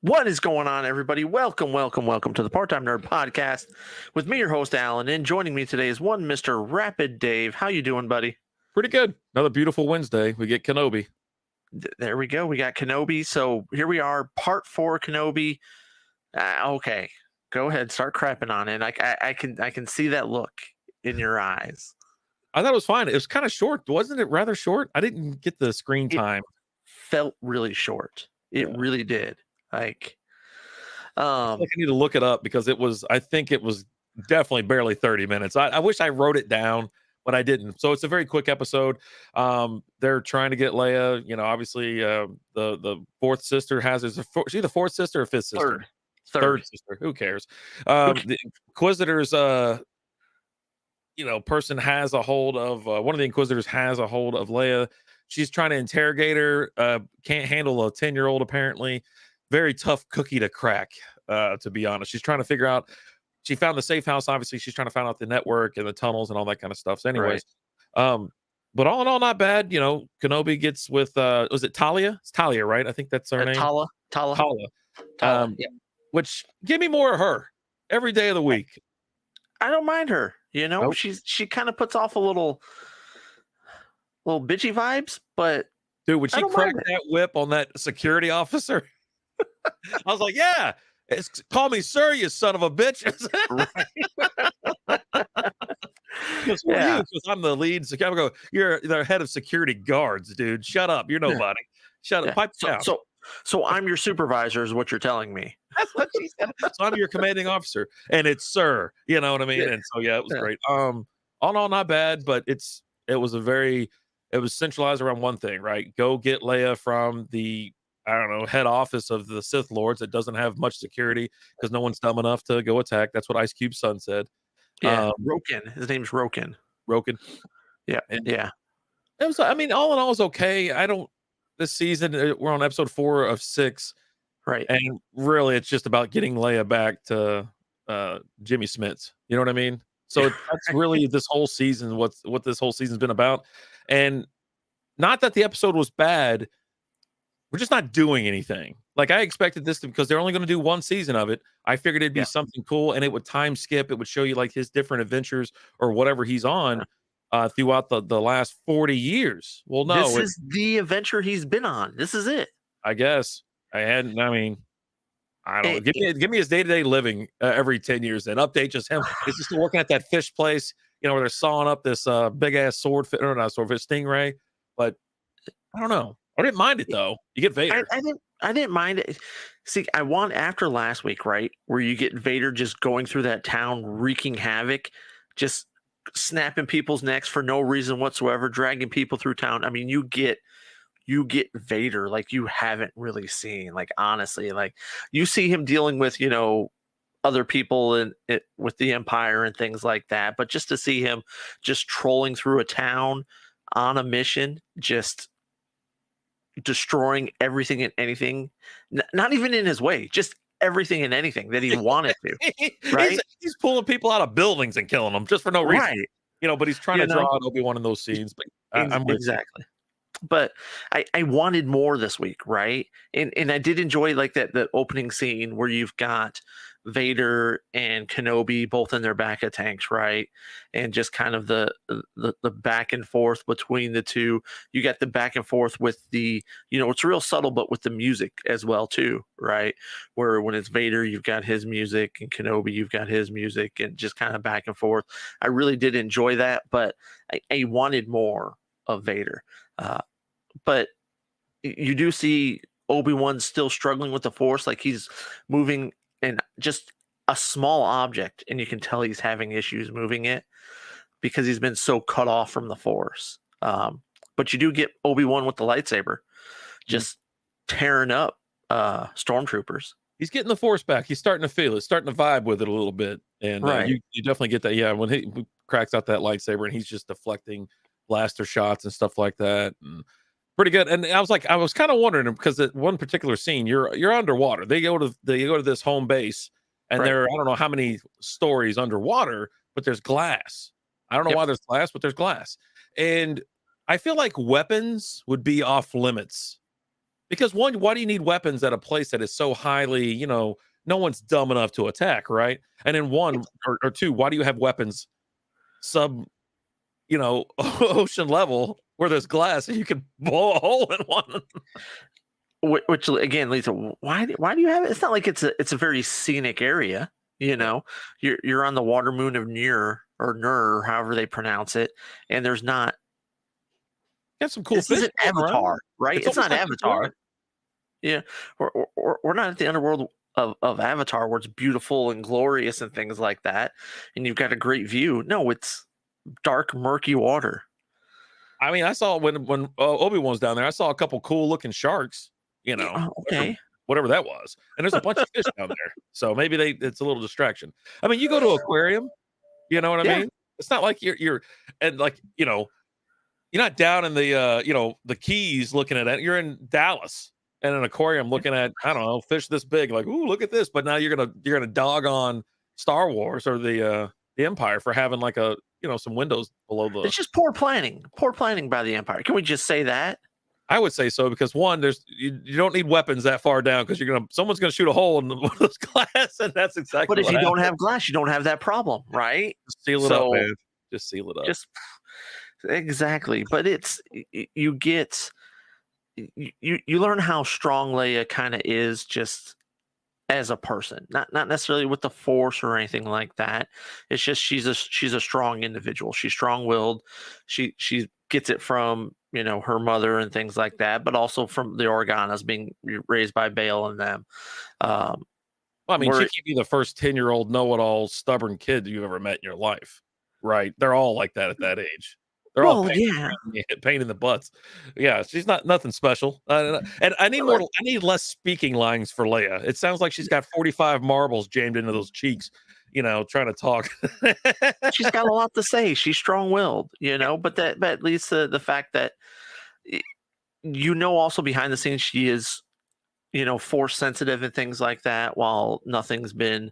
What is going on, everybody? Welcome to the Part-Time Nerd Podcast with me, your host, Alan, and joining me today is one Mr. Rapid Dave. How you doing, buddy? Pretty good. Another beautiful Wednesday. We get Kenobi. There we go. We got Kenobi. So here we are, Part 4 Kenobi. Okay, go ahead, start crapping on it. I can see that look in your eyes. I thought it was fine. It was kind of short, wasn't it? Rather short. I didn't get the screen time. Felt really short. It really did. I need to look it up because I think it was definitely barely 30 minutes. I wish I wrote it down, but I didn't. So it's a very quick episode. They're trying to get Leia. Obviously, the fourth sister is she the fourth sister or fifth sister? Third sister. Who cares? The Inquisitors. Person has a hold of one of the Inquisitors has a hold of Leia. She's trying to interrogate her. Can't handle a 10-year-old apparently. Very tough cookie to crack, to be honest. She's trying to figure out. She found the safe house. Obviously, she's trying to find out the network and the tunnels and all that kind of stuff. So, anyways, but all in all, not bad. Kenobi gets with was it Talia? It's Talia, right? I think that's her name. Tala. Yeah. Which give me more of her every day of the week. I don't mind her. Nope. She kind of puts off a little bitchy vibes, but dude, when she cracked that whip on that security officer. I was like, yeah, call me sir, you son of a bitch. Because I'm the lead security. I go, you're the head of security guards, dude. Shut up. You're nobody. Shut up. Pipe down. So I'm your supervisor is what you're telling me. That's what she said. So I'm your commanding officer. And it's sir. You know what I mean? Yeah. And so, it was great. All in all, not bad, but it was centralized around one thing, right? Go get Leia from the head office of the Sith Lords that doesn't have much security because no one's dumb enough to go attack. That's what Ice Cube's son said. Yeah, Roken. His name's Roken. Yeah, yeah. It was. I mean, all in all, it was okay. This season we're on episode 4 of 6, right? And really, it's just about getting Leia back to Jimmy Smits. You know what I mean? So that's really this whole season. What this whole season's been about, and not that the episode was bad. We're just not doing anything. Like I expected this because they're only going to do one season of it. I figured it'd be something cool, and it would time skip. It would show you like his different adventures or whatever he's on throughout the last 40 years. Well, no, this is the adventure he's been on. This is it. I guess I don't know. Give me his day-to-day living every 10 years. Then update just him. Is he still working at that fish place? Where they're sawing up this big ass swordfish, or not swordfish, stingray. But I don't know. I didn't mind it though. You get Vader. I didn't mind it. See, I want after last week, right, where you get Vader just going through that town, wreaking havoc, just snapping people's necks for no reason whatsoever, dragging people through town. I mean, you get Vader like you haven't really seen. Like honestly, like you see him dealing with other people with the Empire and things like that, but just to see him just trolling through a town on a mission, just destroying everything and anything, not even in his way, just everything and anything that he wanted to. Right? He's pulling people out of buildings and killing them just for no reason. Right. But he's trying to draw out Obi Wan in those scenes. But I'm exactly. But I wanted more this week, right? And I did enjoy like the opening scene where you've got Vader and Kenobi both in their back of tanks, right? And just kind of the back and forth between the two. You got the back and forth with the, it's real subtle, but with the music as well too, right? Where when it's Vader, you've got his music, and Kenobi, you've got his music, and just kind of back and forth. I really did enjoy that, but I wanted more of Vader. But you do see Obi Wan still struggling with the Force, like he's moving in just a small object, and you can tell he's having issues moving it because he's been so cut off from the Force. But you do get Obi Wan with the lightsaber, just tearing up stormtroopers. He's getting the Force back. He's starting to feel it, starting to vibe with it a little bit, and you definitely get that. Yeah, when he cracks out that lightsaber and he's just deflecting blaster shots and stuff like that, and pretty good. And I was kind of wondering because at one particular scene, you're underwater. They go to this home base, and there are, I don't know how many stories underwater, but there's glass. I don't know why there's glass, but there's glass. And I feel like weapons would be off limits Because one, why do you need weapons at a place that is so highly, no one's dumb enough to attack, right? And then one It's or two, why do you have weapons sub, ocean level where there's glass and you can blow a hole in one? which again, Lisa, why do you have it? It's not like it's a very scenic area. Yeah. You're on the water moon of Nur or Nur, however they pronounce it, and there's not. You have some cool This fish isn't floating around. Avatar, right? It's It's almost not like you can Avatar. Yeah, we're not at the underworld of Avatar where it's beautiful and glorious and things like that, and you've got a great view. No, it's dark, murky water. I mean, I saw when Obi Wan's down there, I saw a couple cool looking sharks, Yeah, whatever, okay. whatever that was, and there's a bunch of fish down there, so maybe it's a little distraction. I mean, you go to aquarium, you know what I Yeah. mean? It's not like you're and like you're not down in the the Keys looking at it. You're in Dallas in an aquarium looking at I don't know fish this big, like ooh look at this. But now you're gonna dog on Star Wars or the Empire for having like a some windows below the. It's just poor planning by the Empire. Can we just say that? I would say so because one, you don't need weapons that far down because someone's gonna shoot a hole in one of those glass, and that's But exactly if what you don't happened. have glass, you don't have that problem, right? Just seal it up, So man. Just seal it up. just exactly. But you get you learn how strong Leia kind of is just as a person, not necessarily with the Force or anything like that. It's just she's a strong individual. She's strong-willed. She gets it from her mother and things like that, but also from the Organas being raised by Bale and them. Um, Well, I mean, she where can't be the first 10-year-old know-it-all stubborn kid you've ever met in your life, right? They're all like that at that age. They're all well, yeah, pain in the butts. Yeah, she's not nothing special. And I need less speaking lines for Leia. It sounds like she's got 45 marbles jammed into those cheeks, trying to talk. she's got a lot to say. She's strong-willed, but that leads to the fact that y- also behind the scenes she is force sensitive and things like that, while nothing's been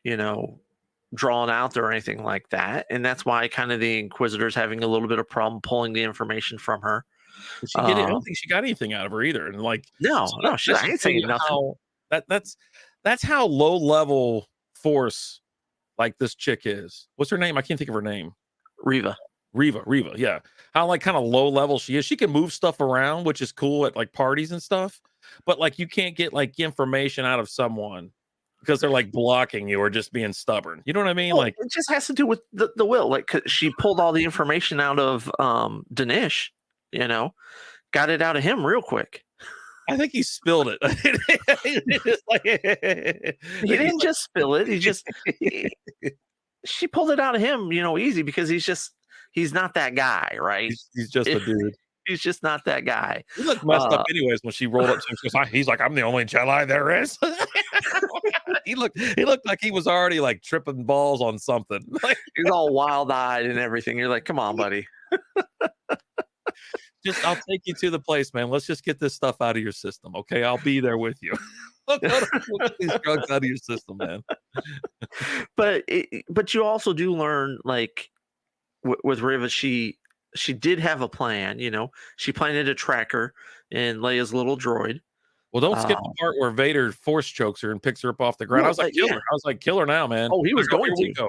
you know drawn out or anything like that, and that's why kind of the Inquisitors having a little bit of problem pulling the information from her. Did she get it? I don't um think she got anything out of her either. And like, no, so no, that I should ain't tell saying you nothing. how that's how low level force like this chick is. What's her name? I can't think of her name. Riva. Riva, yeah. How like kind of low level she is. She can move stuff around, which is cool at like parties and stuff. But like you can't get like information out of someone because they're like blocking you or just being stubborn. You know what I mean? Well, Like it just has to do with the will, like 'cause she pulled all the information out of Danish, you know got it out of him real quick. I think he spilled it. It's just He didn't just spill it. She pulled it out of him, easy, because he's not that guy, right? he's just a dude. He's just not that guy. He looked messed up anyways when she rolled up to him. She goes, he's like, I'm the only Jedi there is. He looked like he was already like tripping balls on something. Like He's all wild-eyed and everything. You're like, come on, buddy. just I'll take you to the place, man. Let's just get this stuff out of your system. Okay. I'll be there with you. Look, get these drugs out of your system, man. But you also do learn, like, with Riva, she did have a plan. She planted a tracker in Leia's little droid. Well, don't skip the Um, part where Vader force chokes her and picks her up off the ground. I well, was like, kill her. yeah. I was like, kill her now, man. Oh, he was Here going we to. go.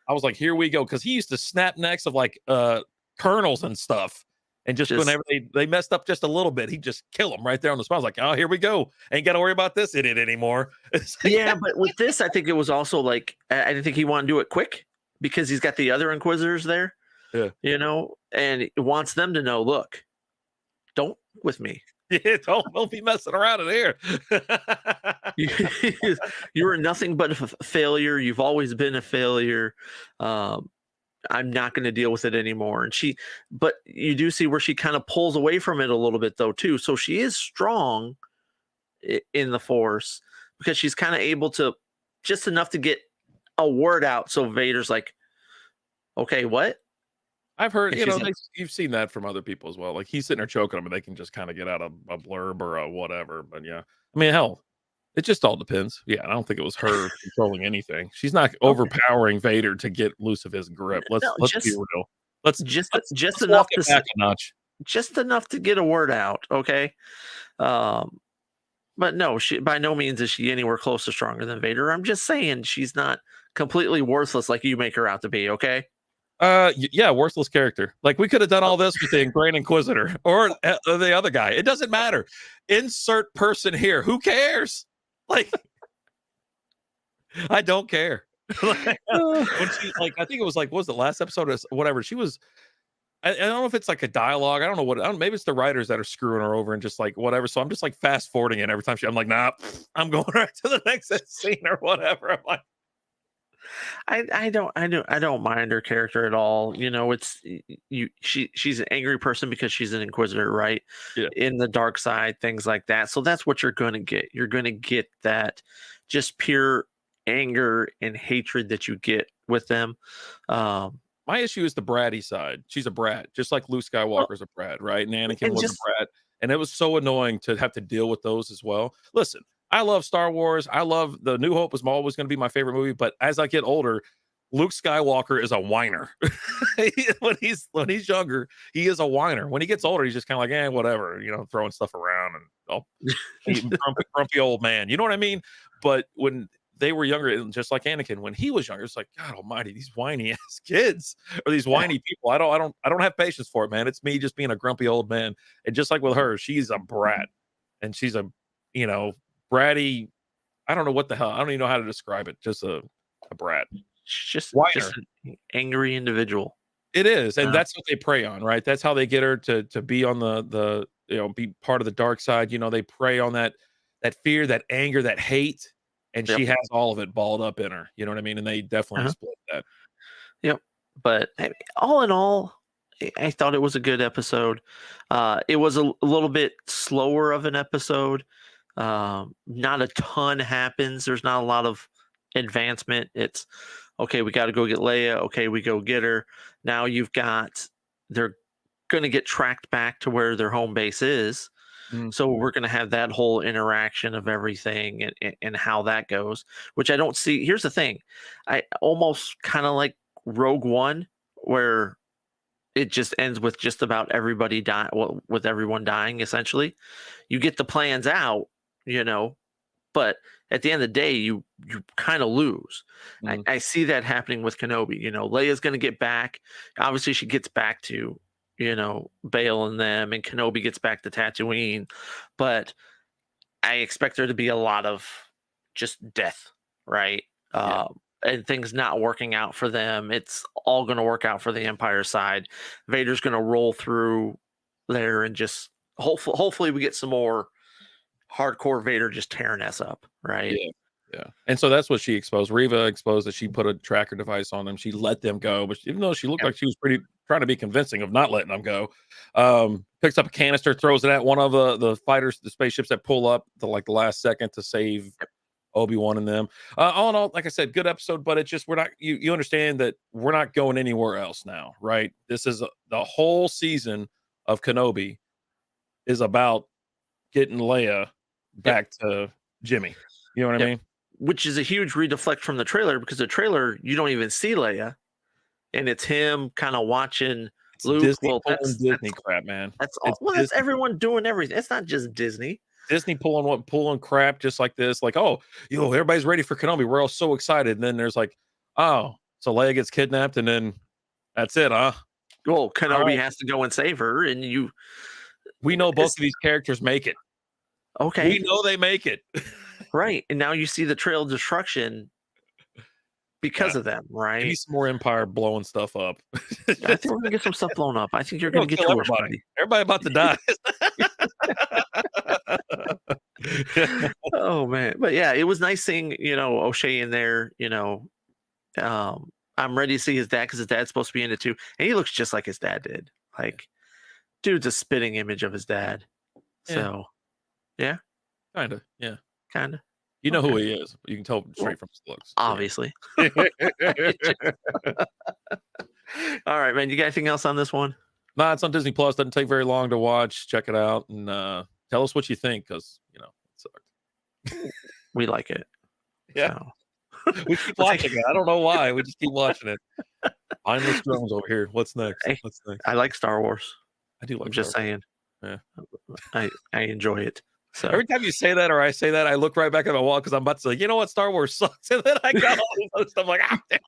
I was like, here we go. Cause he used to snap necks of like colonels and stuff. And just Just whenever they messed up just a little bit, he'd just kill them right there on the spot. I was like, oh, here we go. Ain't got to worry about this idiot anymore. It's like, Yeah, but with this, I think it was also like I didn't think he wanted to do it quick because he's got the other Inquisitors there, yeah. and he wants them to know, look, don't with me. Yeah, don't be messing around in here. You, you are nothing but a failure. You've always been a failure. I'm not going to deal with it anymore. But you do see where she kind of pulls away from it a little bit though too. So she is strong in the Force because she's kind of able to just enough to get a word out. So Vader's like, okay, what? I've heard, And she's like, you've seen that from other people as well. Like he's sitting there choking them and they can just kind of get out a blurb or a whatever. But yeah, I mean, hell, it just all depends. Yeah, I don't think it was her controlling anything. She's not okay. overpowering Vader to get loose of his grip. No, Let's be real. Let's just let's enough walk it to back a notch. just enough to get a word out. Okay. Um, but no, she by no means is she anywhere close to stronger than Vader. I'm just saying she's not completely worthless like you make her out to be. Okay. Yeah, worthless character. Like we could have done all this with the Grand Inquisitor or the other guy. It doesn't matter. Insert person here. Who cares? Like, I don't care. Like, when she, like, I think it was like, what was the last episode or whatever? She was. I don't know if it's like a dialogue. I don't know what. Maybe it's the writers that are screwing her over and just like whatever. So I'm just like fast forwarding it every time. I'm like, nah, I'm going right to the next scene or whatever. I'm like, I don't mind her character at all. You know, she's an angry person because she's an inquisitor, right? yeah. In the dark side, things like that. So that's what you're going to get. You're going to get that just pure anger and hatred that you get with them. Um, My issue is the bratty side. She's a brat, just like Luke well, Skywalker's a brat, right? And Anakin and was a just brat, and it was so annoying to have to deal with those as well. Listen, I love Star Wars. I love the New Hope is always going to be my favorite movie, but as I get older, Luke Skywalker is a whiner. When he's younger, he is a whiner. When he gets older, he's just kind of like, whatever, throwing stuff around and grumpy old man. You know what I mean? But when they were younger, just like Anakin, when he was younger, it's like, God Almighty, these whiny ass kids or these whiny people. I don't have patience for it, man. It's me just being a grumpy old man. And just like with her, she's a brat, and she's you know, bratty. I don't know what the hell. I don't even know how to describe it. Just a brat. just Whiner. an angry individual. It is, and Uh, that's what they prey on, right? That's how they get her to be on the be part of the dark side. They prey on that fear, that anger, that hate, and yep. she has all of it balled up in her. You know what I mean? And they definitely Uh-huh. exploit that. Yep. But I mean, all in all, I thought it was a good episode. It was a little bit slower of an episode. Not a ton happens. There's not a lot of advancement. It's okay. We got to go get Leia. Okay, we go get her. Now they're going to get tracked back to where their home base is. Mm, So we're going to have that whole interaction of everything and how that goes, which I don't see. Here's the thing. I almost kind of like Rogue One, where it just ends with just about everybody dying, well, with everyone dying essentially. You get the plans out, you know, but at the end of the day, you kind of lose. I, mm, I see that happening with Kenobi. Leia's going to get back. Obviously, she gets back to Bail and them, and Kenobi gets back to Tatooine, but I expect there to be a lot of just death, right? yeah, And things not working out for them. It's all going to work out for the Empire side. Vader's going to roll through there and just hopefully we get some more hardcore Vader just tearing us up, right? yeah, yeah. And so that's what she exposed. Reva exposed that she put a tracker device on them. She let them go, but even though she looked Yep. like she was pretty trying to be convincing of not letting them go, picks up a canister, throws it at one of the fighters, the spaceships that pull up the last second to save Obi Wan and them. All in all, like I said, good episode, but it's just we're not. You understand that we're not going anywhere else now, right? This is the whole season of Kenobi is about getting Leia Yep. back to Jimmy. You know what I Yep. mean? Which is a huge redeflect from the trailer because the trailer you don't even see Leia, and it's him kind of watching It's Luke. Disney Well, pulling Disney crap, man. that's all. It's Well, that's Disney. everyone doing everything. It's not just Disney. Disney pulling crap just like this. Like, oh, everybody's ready for Kenobi. We're all so excited. And then there's like, oh, so Leia gets kidnapped, and then that's it, huh? Well, All Kenobi right. has to go and save her, and We know both it's of these characters make it. We okay, know they make it. right? And now you see the trail of destruction Yeah. because of them, Give me right? some more Empire blowing stuff up. I think we're gonna get some stuff blown up. I think you're We're gonna gonna get kill your wish, everybody. buddy. Everybody about to die. Oh man, but yeah, it was nice seeing O'Shea in there. I'm ready to see his dad because his dad's supposed to be in it too, and he looks just like his dad did. Like, dude's a spitting image of his dad. Yeah, So yeah, kind of. Yeah. kind of. You know Okay. who he is. You can tell Well, straight from his looks. obviously. Yeah. All right, man. You got anything else on this one? Nah, it's on Disney Plus. Doesn't take very long to watch. Check it out and tell us what you think because it sucked. We like it. Yeah, So we keep well, thank watching it. I don't know why. We just keep watching it. Mindless drones over here. What's next? Hey, What's next? I like Star Wars. I do I'm like Star just Wars. saying. Yeah. I enjoy it. So Every time you say that or I say that, I look right back at my wall because I'm about to say, you know what, Star Wars sucks. And then I got all this other stuff like, ah, damn.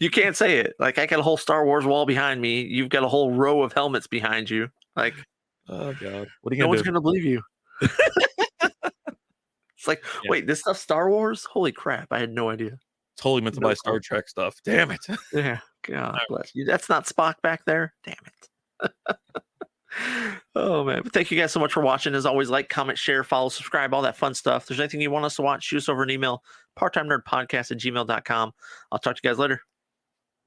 you can't say it. Like I got a whole Star Wars wall behind me. You've got a whole row of helmets behind you. Like Oh God. What are you no gonna one's do? gonna believe you. It's like, Yeah. wait, this stuff's Star Wars? Holy crap! I had no idea. Totally meant to No buy clue. Star Trek stuff. Damn it. Yeah. God bless you. That's not Spock back there. Damn it. Oh man. But thank you guys so much for watching. As always, like, comment, share, follow, subscribe, all that fun stuff. If there's anything you want us to watch, shoot us over an email, parttimenerdpodcast@gmail.com. I'll talk to you guys later.